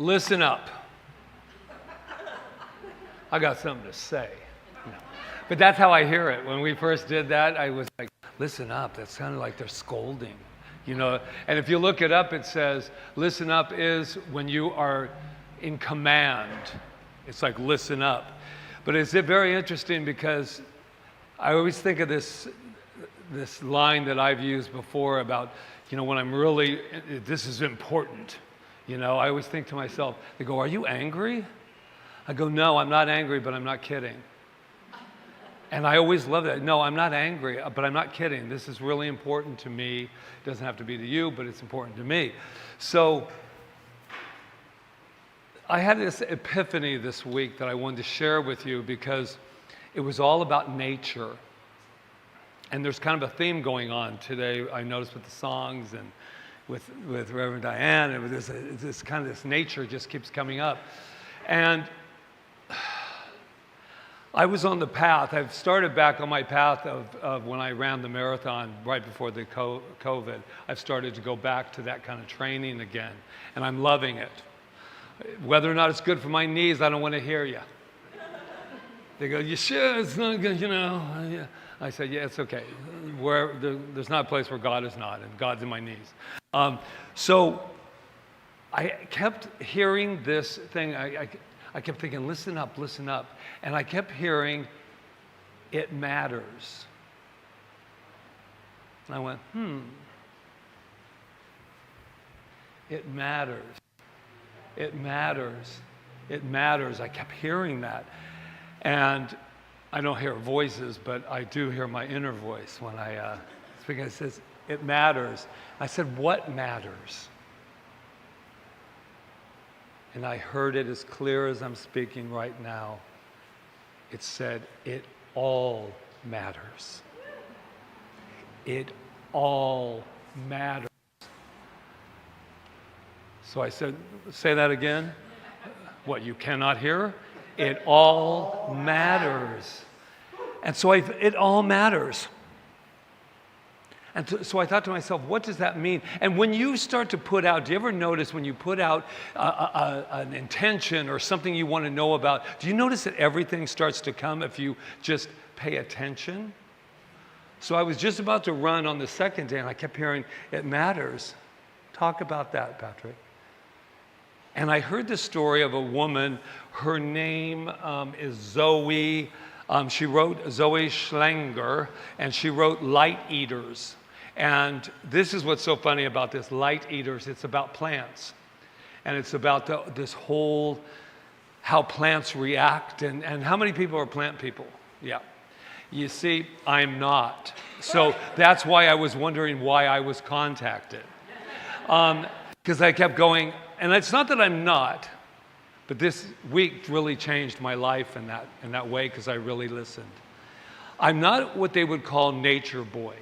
Listen up. I got something to say. No. But that's how I hear it. When we first did that, I was like, listen up. That sounded like they're scolding. And if you look it up, it says, listen up is when you are in command. It's like, listen up. But it's very interesting because I always think of this line that I've used before about, when I'm really, this is important. I always think to myself, they go, are you angry? I go, no, I'm not angry, but I'm not kidding. And I always love that. No, I'm not angry, but I'm not kidding. This is really important to me. It doesn't have to be to you, but it's important to me. So I had this epiphany this week that I wanted to share with you because it was all about nature. And there's kind of a theme going on today, I noticed with the songs and with Reverend Diane, and this kind of this nature just keeps coming up. And I was on the path. I've started back on my path of when I ran the marathon right before the COVID. I've started to go back to that kind of training again, and I'm loving it. Whether or not it's good for my knees, I don't want to hear you. They go, you sure it's not good, I said, yeah, it's okay. There's not a place where God is not, and God's in my knees. So I kept hearing this thing. I kept thinking, listen up. And I kept hearing, it matters. And I went, it matters. It matters. It matters. I kept hearing that. And I don't hear voices, but I do hear my inner voice when I speak. It says, it matters. I said, what matters? And I heard it as clear as I'm speaking right now. It said, it all matters. It all matters. So I said, say that again. What, you cannot hear? It all matters. And so it all matters. And so I thought to myself, what does that mean? And when you start to put out, do you ever notice when you put out an intention or something you want to know about, do you notice that everything starts to come if you just pay attention? So I was just about to run on the second day, and I kept hearing, it matters. Talk about that, Patrick. And I heard the story of a woman. Her name is Zoe. She wrote Zoe Schlanger, and she wrote Light Eaters. And this is what's so funny about this, Light Eaters. It's about plants. And it's about this whole, how plants react. And how many people are plant people? Yeah. You see, I'm not. So that's why I was wondering why I was contacted. Because I kept going, and it's not that I'm not, but this week really changed my life in that way because I really listened. I'm not what they would call nature boy.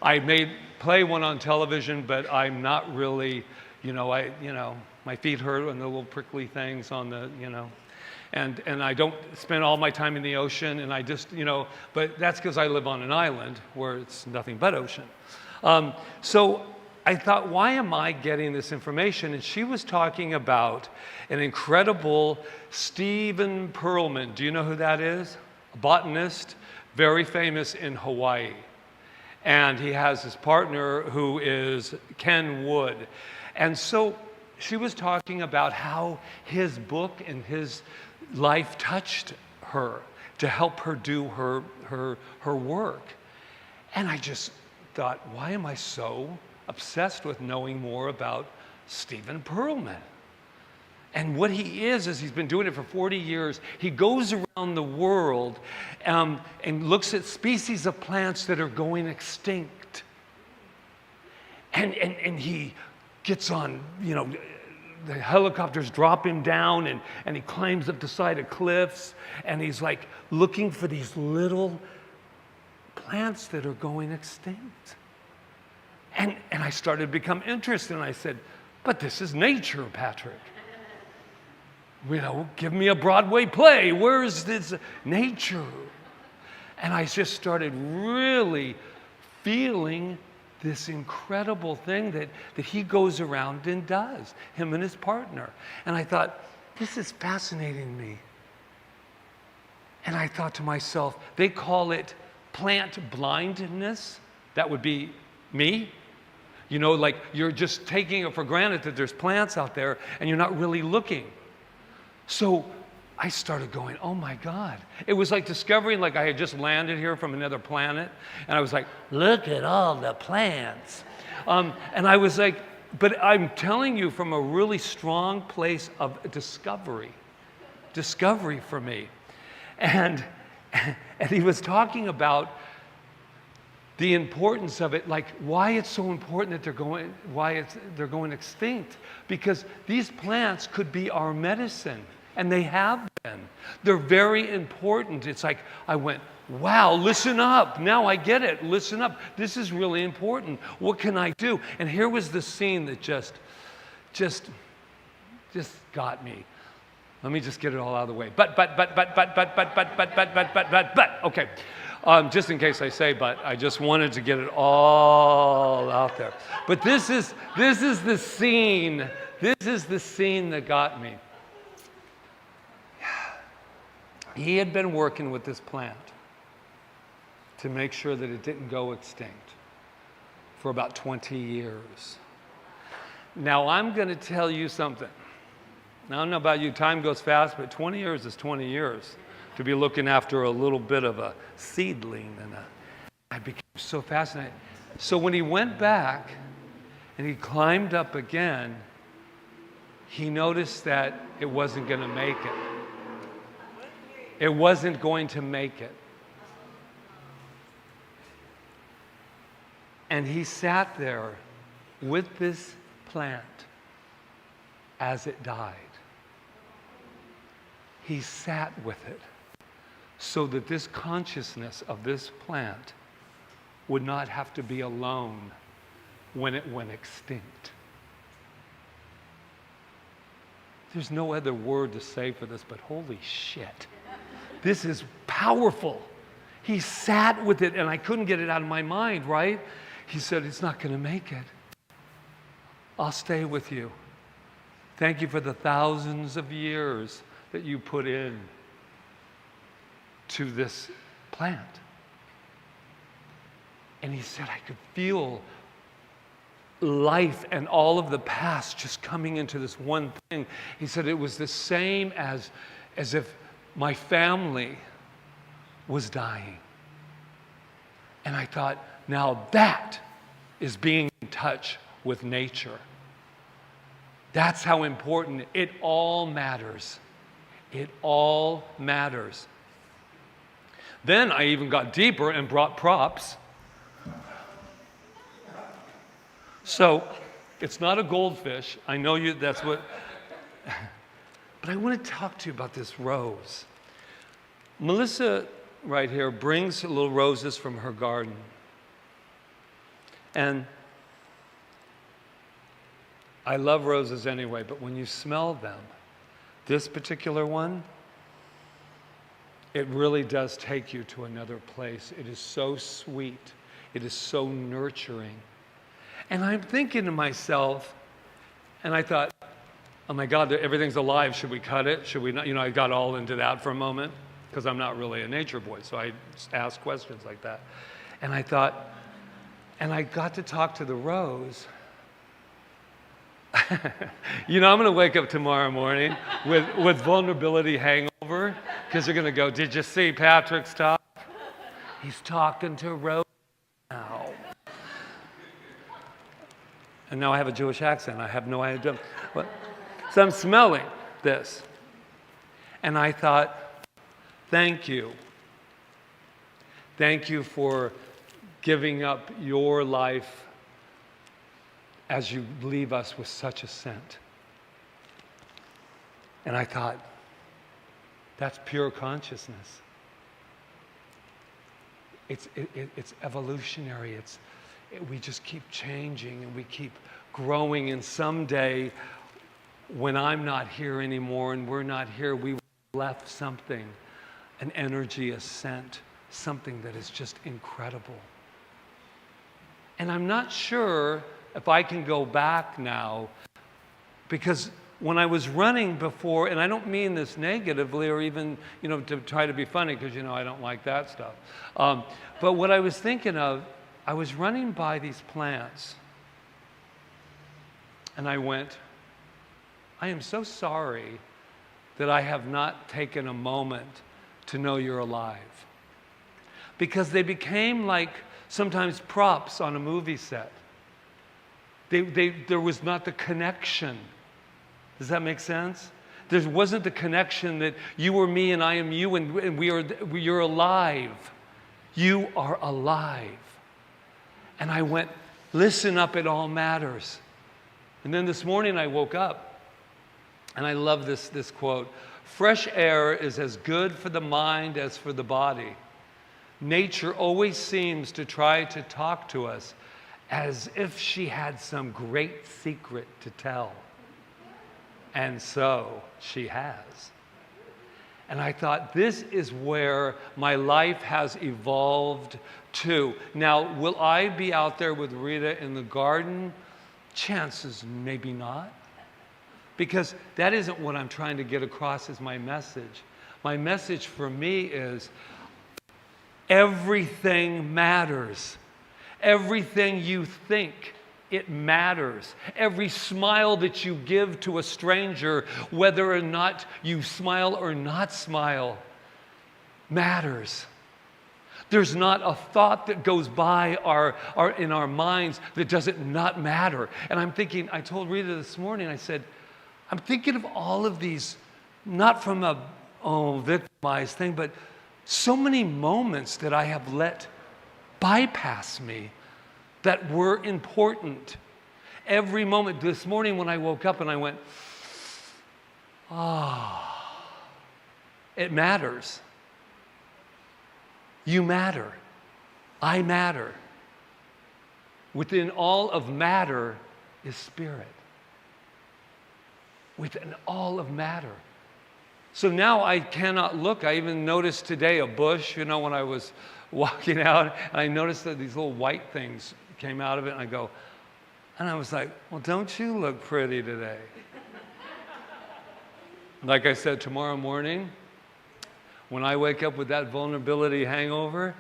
I may play one on television, but I'm not really, my feet hurt on the little prickly things on the, and I don't spend all my time in the ocean, and I just, but that's because I live on an island where it's nothing but ocean. So I thought, why am I getting this information? And she was talking about an incredible Stephen Perlman. Do you know who that is? A botanist, very famous in Hawaii. And he has his partner who is Ken Wood. And so she was talking about how his book and his life touched her to help her do her work. And I just thought, why am I so obsessed with knowing more about Stephen Perlman? And what he is he's been doing it for 40 years. He goes around the world and looks at species of plants that are going extinct. And he gets on, the helicopters drop him down and he climbs up the side of cliffs and he's like looking for these little plants that are going extinct. And I started to become interested, and I said, but this is nature, Patrick. Give me a Broadway play. Where's this nature? And I just started really feeling this incredible thing that he goes around and does, him and his partner. And I thought, this is fascinating me. And I thought to myself, they call it plant blindness. That would be me. You know, like you're just taking it for granted that there's plants out there and you're not really looking. So I started going, oh my God. It was like discovering like I had just landed here from another planet. And I was like, look at all the plants. And I was like, but I'm telling you from a really strong place of discovery for me. And he was talking about the importance of it, like why it's so important that they're going extinct. Because these plants could be our medicine, and they have been. They're very important. It's like I went, wow, listen up. Now I get it. Listen up. This is really important. What can I do? And here was the scene that just got me. Let me just get it all out of the way. But. Okay. Just in case I say but, I just wanted to get it all out there. But this is the scene. This is the scene that got me. He had been working with this plant to make sure that it didn't go extinct for about 20 years. Now I'm going to tell you something. Now, I don't know about you, time goes fast, but 20 years is 20 years to be looking after a little bit of a seedling. And I became so fascinated. So when he went back and he climbed up again, he noticed that it wasn't going to make it. It wasn't going to make it. And he sat there with this plant as it died. He sat with it so that this consciousness of this plant would not have to be alone when it went extinct. There's no other word to say for this, but holy shit. This is powerful. He sat with it, and I couldn't get it out of my mind, right? He said, it's not going to make it. I'll stay with you. Thank you for the thousands of years that you put in to this plant. And he said, I could feel life and all of the past just coming into this one thing. He said it was the same as if my family was dying. And I thought, now that is being in touch with nature. That's how important it all matters. It all matters. Then I even got deeper and brought props. So, it's not a goldfish. I know you, that's what. But I want to talk to you about this rose. Melissa, right here, brings little roses from her garden. And I love roses anyway, but when you smell them, this particular one, it really does take you to another place. It is so sweet. It is so nurturing. And I'm thinking to myself, and I thought, oh my God, everything's alive. Should we cut it? Should we not? You know, I got all into that for a moment because I'm not really a nature boy, so I ask questions like that. And I thought, and I got to talk to the rose. You know, I'm going to wake up tomorrow morning with vulnerability hangover because they're going to go, did you see Patrick's talk? He's talking to Rose now. And now I have a Jewish accent. I have no idea. So I'm smelling this. And I thought, thank you. Thank you for giving up your life as you leave us with such a scent. And I thought, that's pure consciousness. It's evolutionary. We just keep changing and we keep growing. And someday, when I'm not here anymore and we're not here, we left something, an energy, a scent, something that is just incredible. And I'm not sure if I can go back now, because when I was running before, and I don't mean this negatively or even, to try to be funny, because, I don't like that stuff. But what I was thinking of, I was running by these plants, and I went, I am so sorry that I have not taken a moment to know you're alive. Because they became like sometimes props on a movie set. There was not the connection. Does that make sense? There wasn't the connection that you are me and I am you, and you're alive. You are alive. And I went, listen up, it all matters. And then this morning I woke up, and I love this quote. Fresh air is as good for the mind as for the body. Nature always seems to try to talk to us as if she had some great secret to tell. And so she has. And I thought, this is where my life has evolved to. Now, will I be out there with Rita in the garden? Chances maybe not. Because that isn't what I'm trying to get across as my message. My message for me is everything matters. Everything you think, it matters. Every smile that you give to a stranger, whether or not you smile or not smile, matters. There's not a thought that goes by in our minds that doesn't not matter. And I'm thinking, I told Rita this morning, I said, I'm thinking of all of these, not from a victimized thing, but so many moments that I have let bypass me that were important. Every moment. This morning when I woke up and I went, it matters. You matter. I matter. Within all of matter is spirit. Within all of matter. So now I cannot look. I even noticed today a bush, when I was walking out, and I noticed that these little white things came out of it, and I was like, well, don't you look pretty today? Like I said, tomorrow morning, when I wake up with that vulnerability hangover,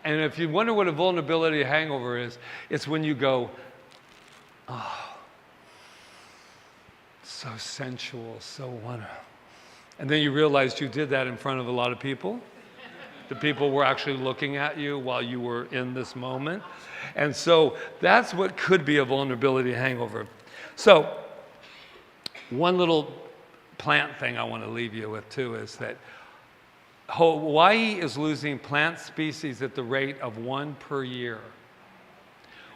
and if you wonder what a vulnerability hangover is, it's when you go, so sensual, so wonderful. And then you realized you did that in front of a lot of people. The people were actually looking at you while you were in this moment. And so that's what could be a vulnerability hangover. So one little plant thing I want to leave you with too is that Hawaii is losing plant species at the rate of 1 per year,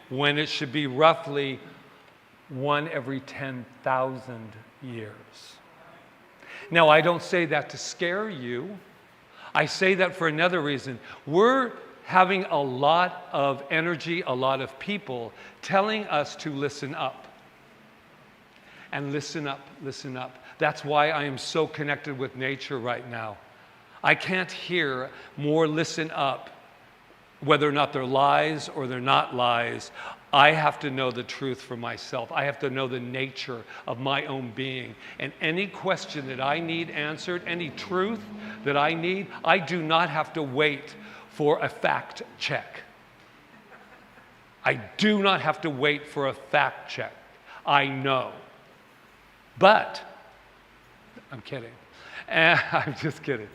when it should be roughly 1 every 10,000 years. Now, I don't say that to scare you. I say that for another reason. We're having a lot of energy, a lot of people telling us to listen up. And listen up, listen up. That's why I am so connected with nature right now. I can't hear more listen up, whether or not they're lies or they're not lies. I have to know the truth for myself. I have to know the nature of my own being. And any question that I need answered, any truth that I need, I do not have to wait for a fact check. I do not have to wait for a fact check. I know. But, I'm kidding. I'm just kidding.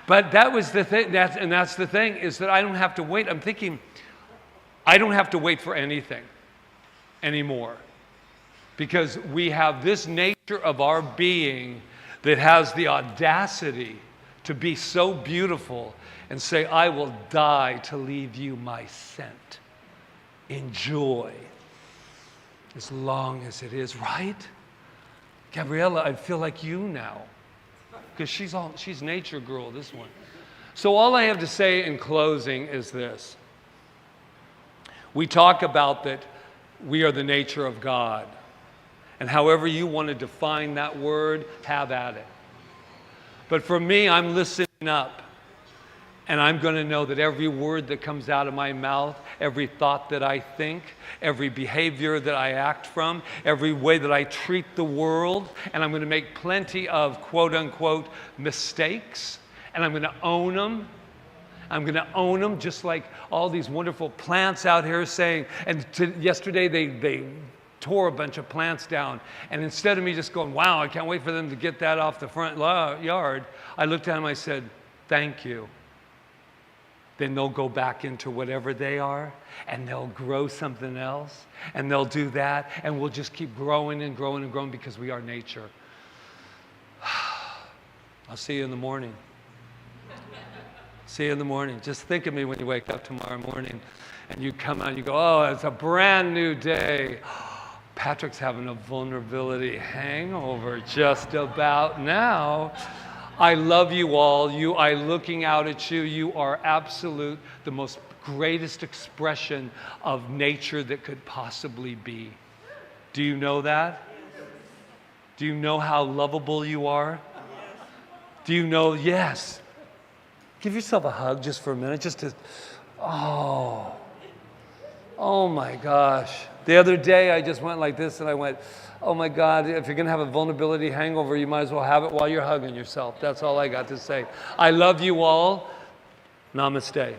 But that was the thing, that's the thing, is that I don't have to wait. I'm thinking, I don't have to wait for anything anymore, because we have this nature of our being that has the audacity to be so beautiful and say, I will die to leave you my scent. Enjoy as long as it is, right? Gabriella, I feel like you now, because she's nature girl, this one. So all I have to say in closing is this. We talk about that we are the nature of God. And however you want to define that word, have at it. But for me, I'm listening up. And I'm going to know that every word that comes out of my mouth, every thought that I think, every behavior that I act from, every way that I treat the world, and I'm going to make plenty of quote unquote mistakes, and I'm going to own them. I'm going to own them, just like all these wonderful plants out here saying, and yesterday they tore a bunch of plants down. And instead of me just going, wow, I can't wait for them to get that off the front yard, I looked at them, I said, thank you. Then they'll go back into whatever they are, and they'll grow something else, and they'll do that, and we'll just keep growing and growing and growing because we are nature. I'll see you in the morning. See you in the morning. Just think of me when you wake up tomorrow morning, and you come out and you go, oh, it's a brand new day. Patrick's having a vulnerability hangover just about now. I love you all. I'm looking out at you. You are absolute, the most greatest expression of nature that could possibly be. Do you know that? Do you know how lovable you are? Do you know, yes. Give yourself a hug just for a minute, just to, oh my gosh. The other day I just went like this and I went, oh my God, if you're going to have a vulnerability hangover, you might as well have it while you're hugging yourself. That's all I got to say. I love you all. Namaste.